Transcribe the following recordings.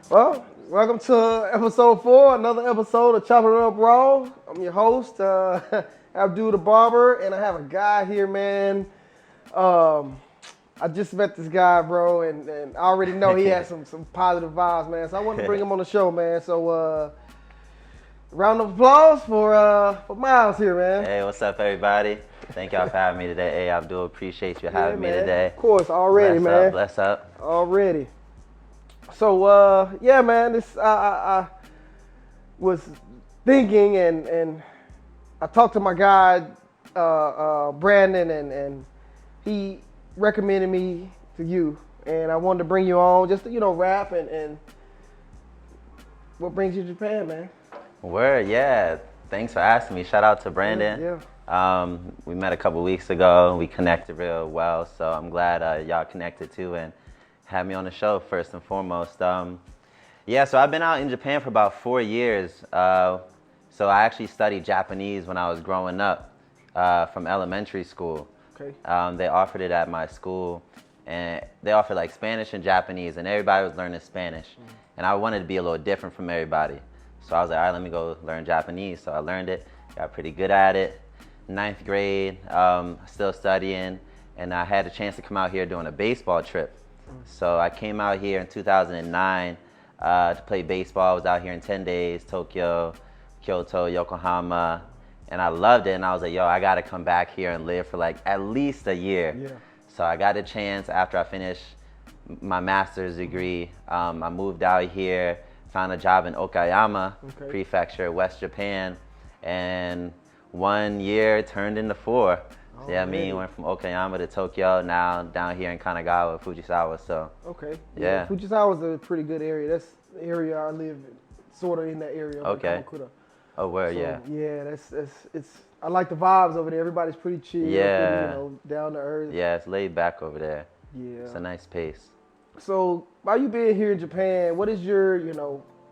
Well, welcome to episode 4, another episode of Chopping It Up Raw. I'm your host, Abdul the Barber, and I have a guy here, man. I just met this guy, bro, and I already know he has some positive vibes, man. So I wanted to bring him on the show, man. So round of applause for Miles here, man. Hey, what's up, everybody? Thank y'all for having me today. Hey, Abdul, appreciate you having me man. today. Of course, already, man. Bless up. Already. So yeah, man. This I was thinking, and I talked to my guy Brandon, and he recommended me to you, and I wanted to bring you on just to rap and what brings you to Japan, man. Word, yeah. Thanks for asking me. Shout out to Brandon. Yeah. We met a couple weeks ago. We connected real well, so I'm glad y'all connected too and had me on the show first and foremost. Yeah, so I've been out in Japan for about 4 years. So I actually studied Japanese when I was growing up from elementary school. Okay. They offered it at my school, and they offered like Spanish and Japanese, and everybody was learning Spanish. And I wanted to be a little different from everybody. So I was like, all right, let me go learn Japanese. So I learned it, got pretty good at it. 9th grade, still studying, and I had a chance to come out here doing a baseball trip. So I came out here in 2009 to play baseball. I was out here in 10 days, Tokyo, Kyoto, Yokohama, and I loved it. And I was like, yo, I gotta come back here and live for like at least a year. Yeah. So I got a chance after I finished my master's degree. I moved out here, found a job in Okayama Prefecture, West Japan, and 1 year turned into 4. So yeah, me went from Okayama to Tokyo, now down here in Kanagawa, Fujisawa. So okay, yeah. Fujisawa's a pretty good area. That's the area I live in, sort of in that area. Okay. Oh, where? So, yeah. Yeah, it's. I like the vibes over there. Everybody's pretty chill. Yeah. Pretty, down to earth. Yeah, it's laid back over there. Yeah. It's a nice pace. So while you being here in Japan, what is your,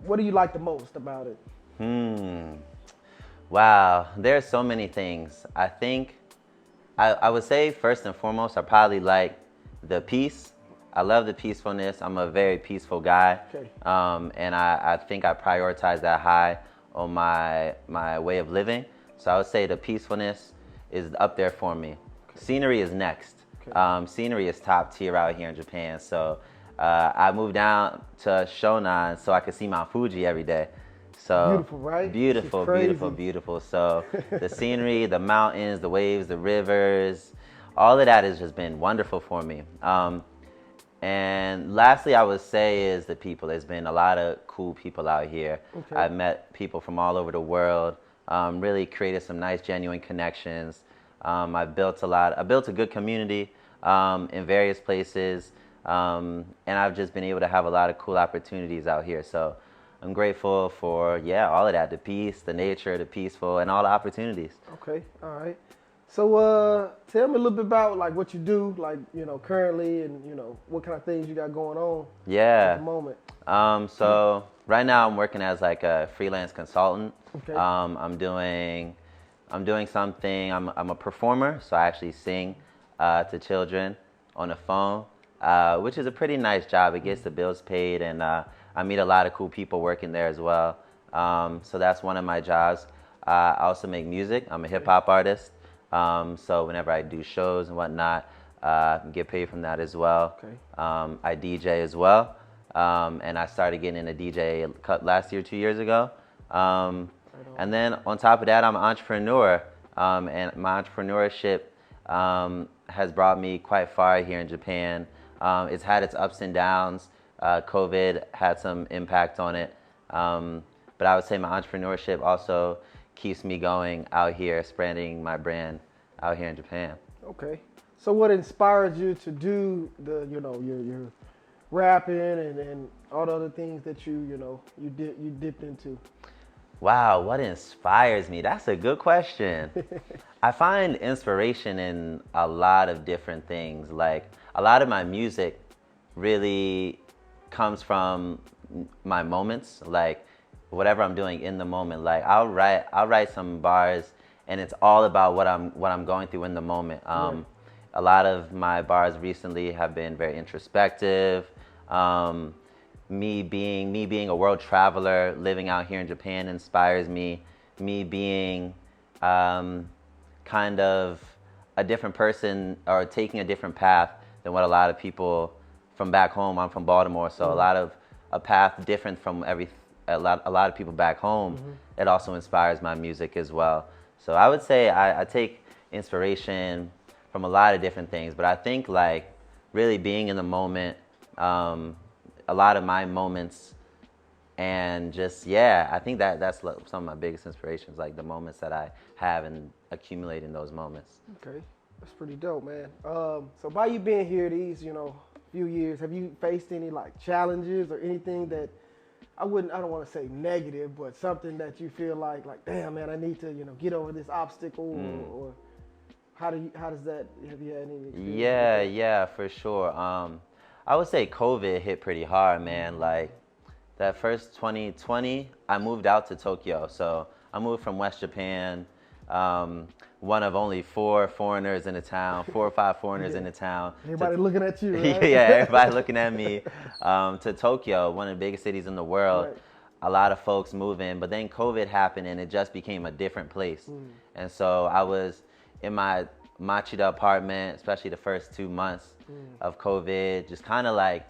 what do you like the most about it? Wow, there's so many things. I think I would say first and foremost, I probably like the peace. I love the peacefulness. I'm a very peaceful guy. Okay. And I think I prioritize that high on my way of living. So I would say the peacefulness is up there for me. Okay. Scenery is next. Okay. Scenery is top tier out here in Japan. So I moved down to Shonan so I could see Mount Fuji every day. So beautiful, right? Beautiful. So the scenery, the mountains, the waves, the rivers, all of that has just been wonderful for me. And lastly, I would say is the people. There's been a lot of cool people out here. Okay. I've met people from all over the world. Really created some nice, genuine connections. I built a good community in various places, and I've just been able to have a lot of cool opportunities out here. So I'm grateful for, all of that, the peace, the nature, the peaceful, and all the opportunities. Okay, all right. So tell me a little bit about like what you do, like, currently, and, what kind of things you got going on at the moment. So right now I'm working as like a freelance consultant. Okay. I'm doing something, I'm a performer, so I actually sing to children on the phone, which is a pretty nice job. It gets the bills paid, and I meet a lot of cool people working there as well. So that's one of my jobs. I also make music. I'm a hip hop artist. So whenever I do shows and whatnot, I get paid from that as well. Okay. I DJ as well. And I started getting into DJ last year, 2 years ago. And then on top of that, I'm an entrepreneur. And my entrepreneurship has brought me quite far here in Japan. It's had its ups and downs. COVID had some impact on it. But I would say my entrepreneurship also keeps me going out here, spreading my brand out here in Japan. Okay. So what inspired you to do the, your rapping and all the other things that you dipped into? Wow, what inspires me? That's a good question. I find inspiration in a lot of different things. Like a lot of my music really comes from my moments, like whatever I'm doing in the moment. Like I'll write some bars, and it's all about what I'm going through in the moment. A lot of my bars recently have been very introspective, me being a world traveler, living out here in Japan inspires me. Me being kind of a different person or taking a different path than what a lot of people from back home. I'm from Baltimore, so a path different from a lot of people back home. It also inspires my music as well. So I would say I take inspiration from a lot of different things, but I think like really being in the moment, a lot of my moments, and just I think that's some of my biggest inspirations, like the moments that I have and accumulating those moments. Okay, that's pretty dope, man. So by you being here these, few years, have you faced any like challenges or anything that I don't want to say negative, but something that you feel like damn man, I need to get over this obstacle, or how does that, have you had any experience? Yeah, for sure. I would say COVID hit pretty hard, man. Like that first 2020, I moved out to Tokyo. So I moved from West Japan, one of only 4 foreigners in the town, 4 or 5 foreigners in the town. Everybody looking at you, right? Yeah, everybody looking at me, to Tokyo, one of the biggest cities in the world. Right. A lot of folks moving, but then COVID happened and it just became a different place. And so I was in my Machida apartment, especially the first 2 months of COVID, just kind of like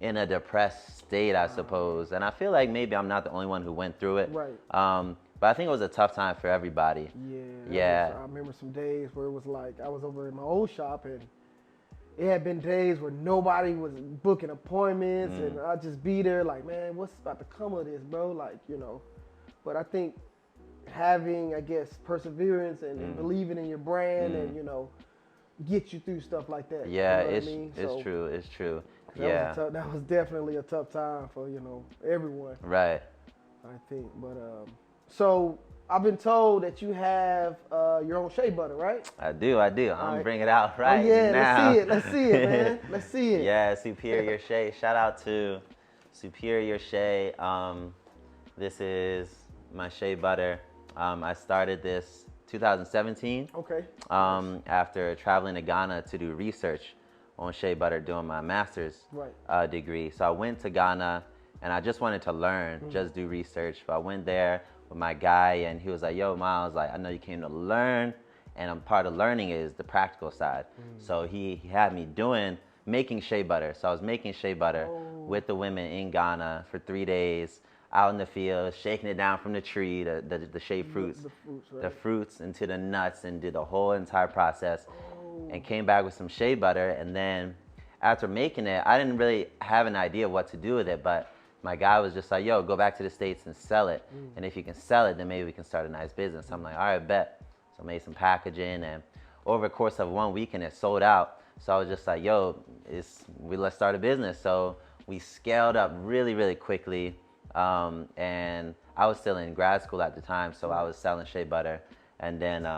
in a depressed state, I suppose. And I feel like maybe I'm not the only one who went through it. Right. But I think it was a tough time for everybody. Yeah. I remember some days where it was like I was over in my old shop and it had been days where nobody was booking appointments and I'd just be there like, man, what's about to come of this, bro? Like, But I think having, I guess, perseverance and believing in your brand and, get you through stuff like that. Yeah, you know it's true. It's true. That was definitely a tough time for, everyone. Right. I think. But so I've been told that you have your own shea butter, right? I do. I'm gonna bring it out right now. now. Let's see it, man. Let's see it. Yeah, Superior Shea. Shout out to Superior Shea. This is my shea butter. I started this 2017. Okay. After traveling to Ghana to do research on shea butter, doing my master's degree. So I went to Ghana and I just wanted to learn, just do research. So I went there with my guy and he was like, yo, Miles, like, I know you came to learn, and a part of learning is the practical side. So he had me making shea butter. So I was making shea butter with the women in Ghana for 3 days, out in the field, shaking it down from the tree, the shea fruits, the fruits into the nuts, and did the whole entire process, and came back with some shea butter. And then after making it, I didn't really have an idea of what to do with it, but my guy was just like, yo, go back to the States and sell it. And if you can sell it, then maybe we can start a nice business. I'm like, all right, bet. So I made some packaging, and over the course of 1 weekend, it sold out. So I was just like, yo, let's start a business. So we scaled up really, really quickly. And I was still in grad school at the time, so I was selling shea butter and then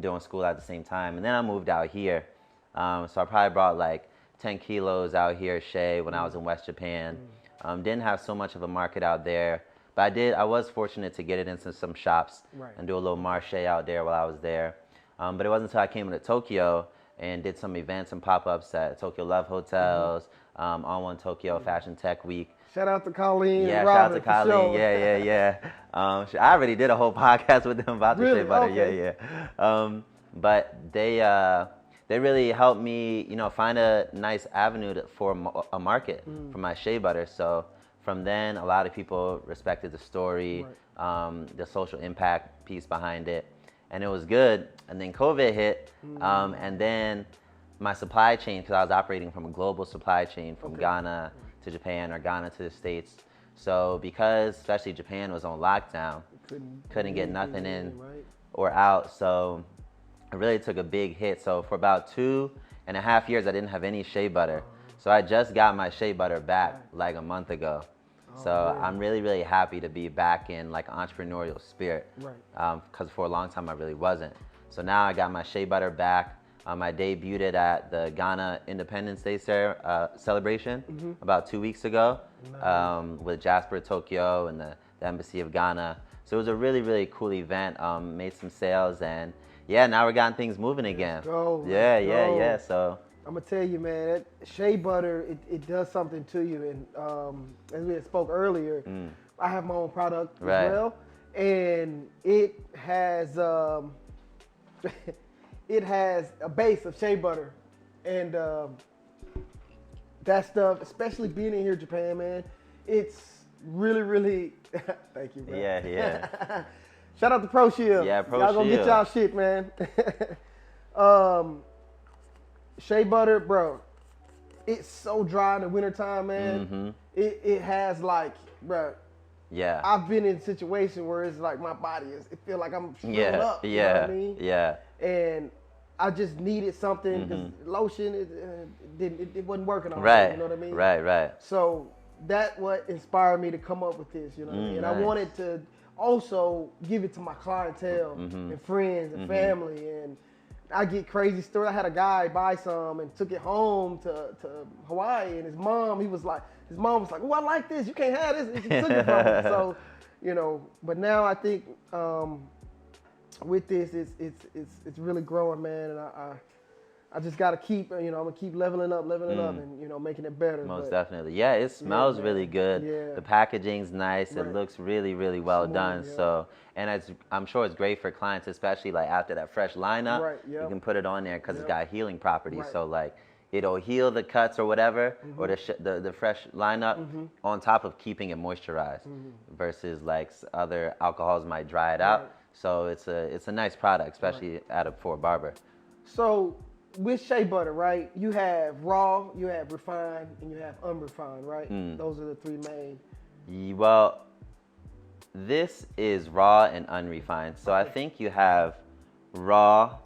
doing school at the same time. And then I moved out here. So I probably brought like 10 kilos out here shea when I was in West Japan. Didn't have so much of a market out there, but I was fortunate to get it into some shops and do a little marché out there while I was there. But it wasn't until I came to Tokyo and did some events and pop-ups at Tokyo Love Hotels, on One Tokyo Fashion Tech Week. Shout out to Colleen. Yeah, and shout Robin out to Colleen. Sure. Yeah. I already did a whole podcast with them about the shea butter. Okay. Yeah. But they really helped me, find a nice avenue for a market for my shea butter. So from then, a lot of people respected the story, the social impact piece behind it, and it was good. And then COVID hit, and then my supply chain, because I was operating from a global supply chain from Ghana to Japan or Ghana to the States. So because especially Japan was on lockdown, couldn't get nothing in or out. So it really took a big hit. So for about 2.5 years, I didn't have any shea butter. So I just got my shea butter back like a month ago. So I'm really, really happy to be back in like entrepreneurial spirit. Because for a long time I really wasn't. So now I got my shea butter back. I debuted it at the Ghana Independence Day celebration about 2 weeks ago with Jasper Tokyo and the Embassy of Ghana. So it was a really, really cool event. Made some sales, and now we're getting things moving again. Let's go. Yeah. So I'm gonna tell you, man, that shea butter, it does something to you. And as we had spoke earlier, I have my own product Right. as well, and it has it has a base of shea butter, and that stuff, especially being in here, Japan, man, it's really, really. Thank you, man. Yeah, yeah. Shout out to Pro Shield. Yeah, Pro Y'all gonna get Shield. y'all shit, man. Shea butter, bro. It's so dry in the wintertime, man. It has like, bro. Yeah. I've been in situations where it's like my body it feel like I'm shriveled up. Yeah. You know what I mean? Yeah. And I just needed something because lotion it wasn't working on Right. me. You know what I mean? Right. So that what inspired me to come up with this. You know what I mean? And I Nice. wanted to also give it to my clientele and friends and family. And I get crazy stories. I had a guy buy some and took it home to Hawaii, and his mom was like, "Oh, I like this. You can't have this." And she took it from him. So, you know. But now I think with this, it's really growing, man. And I just gotta keep, I'm gonna keep leveling up, and making it better. Most But definitely. Yeah, it smells man. really good. Yeah. The packaging's nice. Right. It looks really, really well Smooth, done. yeah. So, and I'm sure it's great for clients, especially like after that fresh lineup. Right, You yep. can put it on there because it's Yep. got healing properties. Right. So like, it'll heal the cuts or whatever, or the fresh lineup on top of keeping it moisturized. Versus like other alcohols might dry it out. Right. So it's a nice product, especially for a barber. So with shea butter, right? You have raw, you have refined, and you have unrefined, right? Those are the three main. Well, this is raw and unrefined. So I Okay. think you have raw,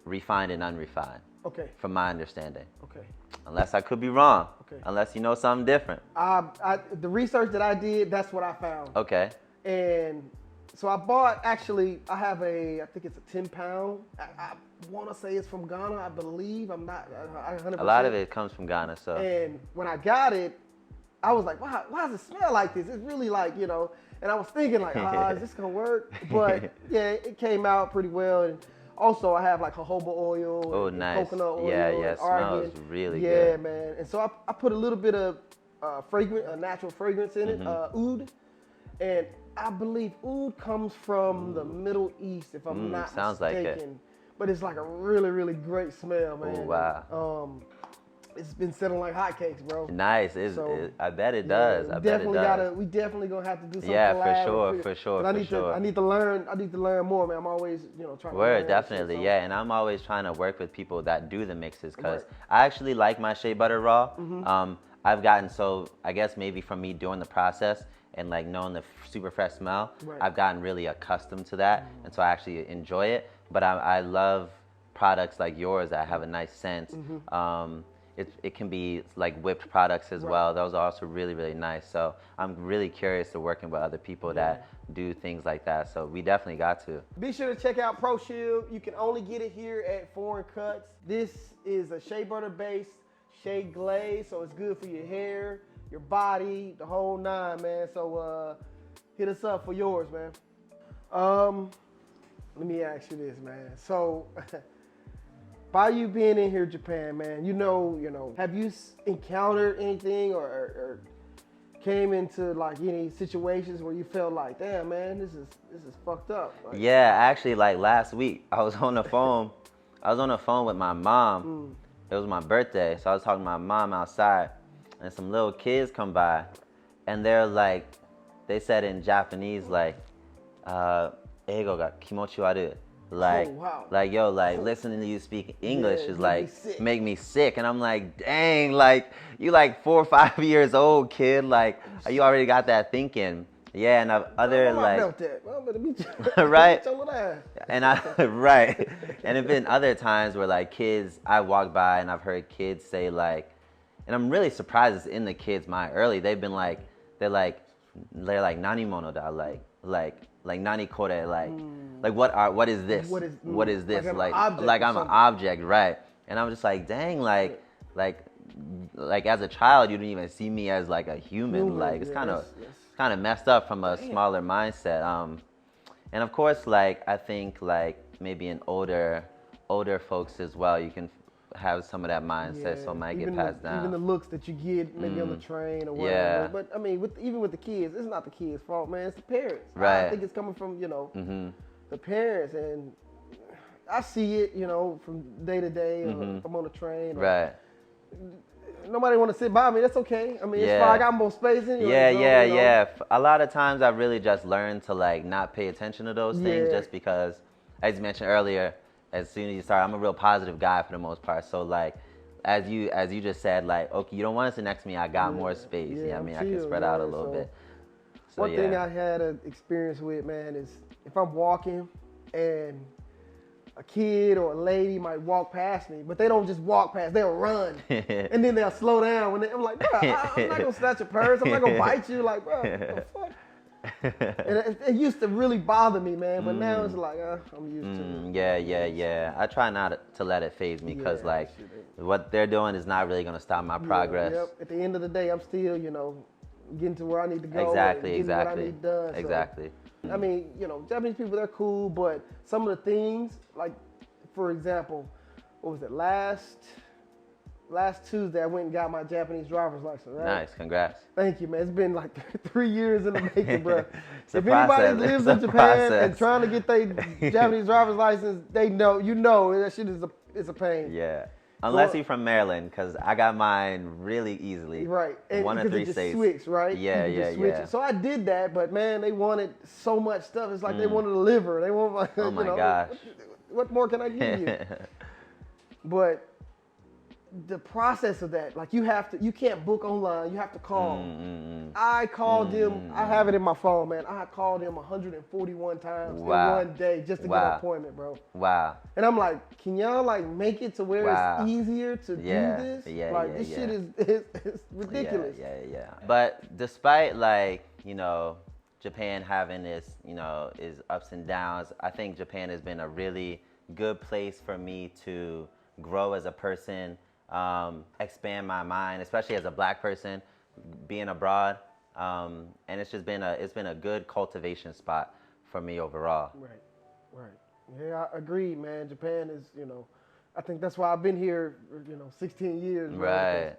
refined, and unrefined, Okay. from my understanding. Okay. Unless I could be wrong. Okay. Unless you know something different. The research that I did, that's what I found. Okay. And so I have I think it's a 10-pound. I want to say it's from Ghana, I believe. I'm not 100%. A lot of it comes from Ghana, so. And when I got it, I was like, why does it smell like this? It's really like, and I was thinking like, is this going to work? But yeah, it came out pretty well. And also I have like jojoba oil Oh, and nice. coconut oil. Yeah, and it smells argan. really Yeah, good. man. And so I put a little bit of a natural fragrance in it, oud. And I believe oud comes from the Middle East, if I'm not sounds like mistaken. it. But it's like a really, really great smell, man. Oh, wow. It's been selling like hotcakes, bro. Nice. So, I bet it does. Yeah, I bet it does. we definitely gonna have to do something. Yeah, collab for sure, But I for need sure. I need to learn more, man. I'm always, trying to learn. Word, and definitely, shit, so- yeah. And I'm always trying to work with people that do the mixes because Right. I actually like my shea butter raw. I've gotten I guess maybe from me doing the process and like knowing the super fresh smell, Right. I've gotten really accustomed to that, and so I actually enjoy it. But I love products like yours that have a nice scent. It can be like whipped products as well. Those are also really, really nice. So I'm really curious to working with other people that do things like that. So we definitely got to. Be sure to check out Pro Shield. You can only get it here at Foreign Cuts. This is a shea butter based shea glaze, so it's good for your hair, your body, the whole nine, man. So hit us up for yours, man. Let me ask you this, man. So by you being in here, Japan, man, have you encountered anything or came into like any situations where you felt like, damn, man, this is fucked up? Like, Yeah, actually, like last week, I was on the phone. I was on the phone with my mom. It was my birthday, so I was talking to my mom outside, and some little kids come by, and they're like, they said in Japanese, like, "Eigo ga kimochi waru." Like, Oh, wow. like, yo, like, listening to you speak English Yeah, is make like, me sick. make me sick. And I'm like, dang, like, you like 4 or 5 years old, kid. Like, you already got that thinking. Yeah, and other, I like, felt that. Well, better meet Right. Tell her that. and right. And there've been other times where like kids, I walk by and I've heard kids say like, and I'm really surprised it's in the kids' mind early. They've been like, they're like nani mono da, like nani kore, like what is this? What is- this? like I'm an Like object like or I'm an something. object, right? And I'm just like, dang, like as a child, you didn't even see me as like a human. Like it's yeah, kind of that's- kind of messed up from a smaller mindset. And of course, like I think like maybe in older folks as well, you can have some of that mindset, so it might get passed down. Even the looks that you get maybe on the train or whatever. Yeah. But I mean, even with the kids, it's not the kids' fault, man. It's the parents. Right. I think it's coming from the parents, and I see it from day to day. Or if I'm on the train. Right. Nobody want to sit by me. That's okay. I mean, it's fine. I got more space anyway. Yeah. A lot of times I really just learned to like not pay attention to those things just because, as you mentioned earlier, as soon as you start, I'm a real positive guy for the most part. So like, as you just said, like, okay, you don't want to sit next to me. I got more space. Yeah, I mean, I can spread out a little bit. So, one thing I had an experience with, man, is if I'm walking and a kid or a lady might walk past me, but they don't just walk past, they'll run. And then they'll slow down. I'm like, bro, I'm not going to snatch your purse. I'm not going to bite you. Like, bro, what the fuck? And it used to really bother me, man, but now it's like, I'm used to it. Yeah. I try not to let it phase me because, like, what they're doing is not really going to stop my progress. Yep. At the end of the day, I'm still, getting to where I need to go. Exactly. What I need done. Exactly. So, I mean, Japanese people, they're cool, but some of the things, like, for example, what was it, last Tuesday, I went and got my Japanese driver's license, right? Nice, congrats. Thank you, man. It's been like 3 years in the making, bro. If process. anybody lives in Japan and trying to get their Japanese driver's license, they know, that shit is a pain. Yeah. Unless you're from Maryland, because I got mine really easily. Right. And one of 3 just states. Switch, right? Yeah. So I did that, but man, they wanted so much stuff. It's like they wanted a liver. They want, oh my gosh. What more can I give you? But the process of that, like you can't book online. You have to call. I called them. I have it in my phone, man. I called them 141 times in one day just to get an appointment, bro. Wow. And I'm like, can y'all like make it to where it's easier to do this? This shit is ridiculous. Yeah. But despite like, Japan having its, its ups and downs, I think Japan has been a really good place for me to grow as a person, expand my mind, especially as a Black person, being abroad. And it's been a good cultivation spot for me overall. Right. Yeah, I agree, man. Japan is, I think that's why I've been here, 16 years. Right.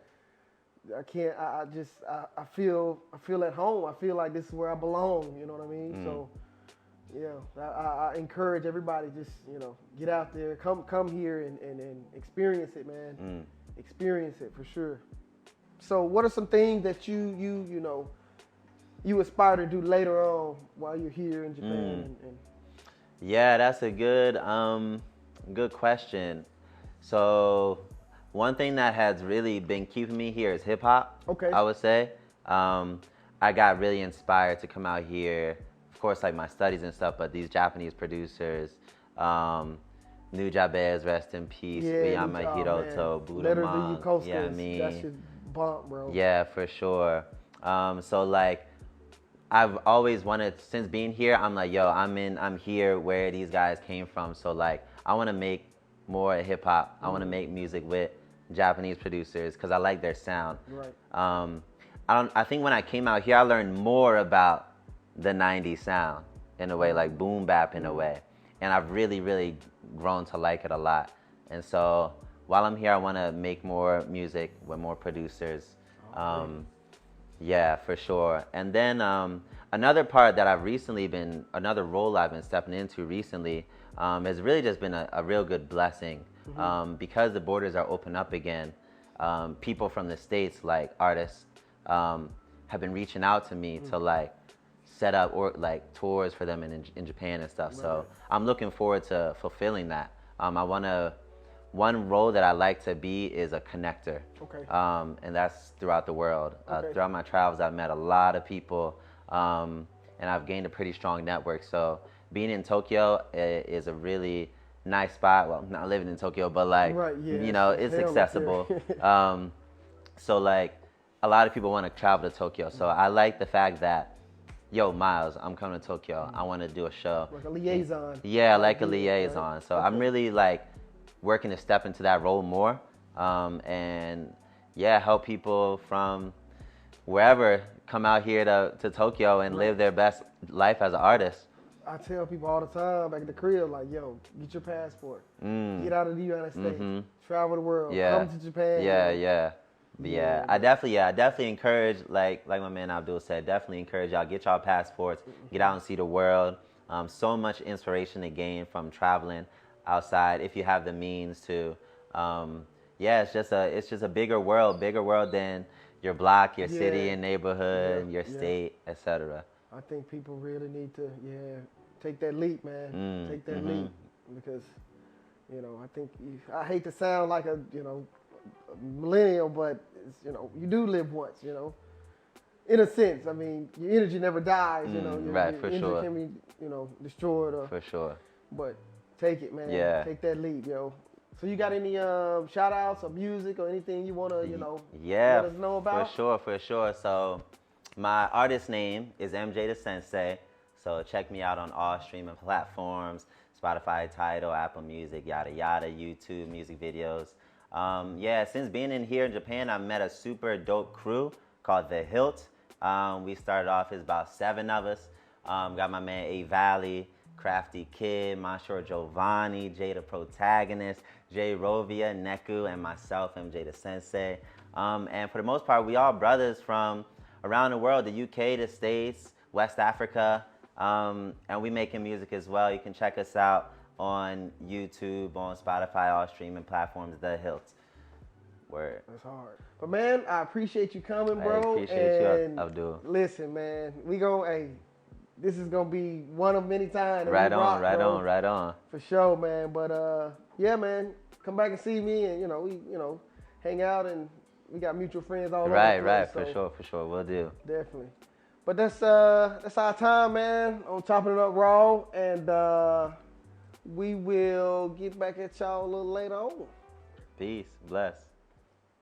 I can't. I feel at home. I feel like this is where I belong. You know what I mean? So, yeah, I encourage everybody just get out there, come here and experience it, man. Experience it for sure. So, what are some things that you aspire to do later on while you're here in Japan? Yeah, that's a good question. So, one thing that has really been keeping me here is hip hop. Okay. I would say. I got really inspired to come out here. Of course, like my studies and stuff, but these Japanese producers, New Jabez, rest in peace, Uyama Hiroto, Buddha Monk. Yeah, that shit bump, bro. Yeah, for sure. So like, I've always wanted, since being here, I'm like, yo, I'm here where these guys came from. So like, I want to make more hip hop. I want to make music with Japanese producers because I like their sound. Right. I think when I came out here, I learned more about the 90s sound in a way, like boom bap in a way. And I've really, really grown to like it a lot. And so while I'm here, I want to make more music with more producers. Yeah, for sure. And then another part that another role I've been stepping into recently has really just been a real good blessing. Because the borders are open up again, people from the States, like artists, have been reaching out to me to like set up or like tours for them in Japan and stuff. Right. So I'm looking forward to fulfilling that. One role that I like to be is a connector. Okay. And that's throughout the world. Throughout my travels, I've met a lot of people, and I've gained a pretty strong network. So being in Tokyo is a really nice spot. Well, not living in Tokyo, but like, it's accessible. So like, a lot of people want to travel to Tokyo. So I like the fact that, yo, Miles, I'm coming to Tokyo. I want to do a show. Like a liaison. Yeah, like a liaison. Right? So I'm really like working to step into that role more, and help people from wherever come out here to Tokyo and live their best life as an artist. I tell people all the time back at the crib, like, yo, get your passport. Get out of the United States. Travel the world. Come to Japan. Yeah. I definitely encourage, like my man Abdul said, definitely encourage y'all, get y'all passports, get out and see the world. So much inspiration to gain from traveling outside if you have the means to. It's just a bigger world than your block, your city and neighborhood, your state, etc. I think people really need to, take that leap, man. Take that leap, because, I think I hate to sound like a millennial, but it's, you do live once, in a sense. I mean, your energy never dies, your for energy sure. can be, destroyed. Or, For sure. But take it, man. Yeah. Take that leap, yo. So you got any shout outs or music or anything you want to, let us know about? For sure. So my artist name is MJ the Sensei. So check me out on all streaming platforms, Spotify, Tidal, Apple Music, yada yada, YouTube, music videos. Since being in here in Japan, I met a super dope crew called The Hilt. We started off as about 7 of us. Got my man A Valley, Crafty Kid, Monsieur Giovanni, Jay the Protagonist, Jay Rovia, Neku, and myself, MJ the Sensei. And for the most part, we all brothers from around the world, the UK, the States, West Africa, and we making music as well. You can check us out on YouTube, on Spotify, all streaming platforms, The Hilt. Word. That's hard. But man, I appreciate you coming, bro. I appreciate you, Abdul. Listen, man, this is gonna be one of many times. Right on. For sure, man. But man, come back and see me, and we hang out, and we got mutual friends all over the place. Right. For sure, we'll do. Definitely. But that's our time, man. On Chopping It Up Raw, and we will get back at y'all a little later on. Peace, bless.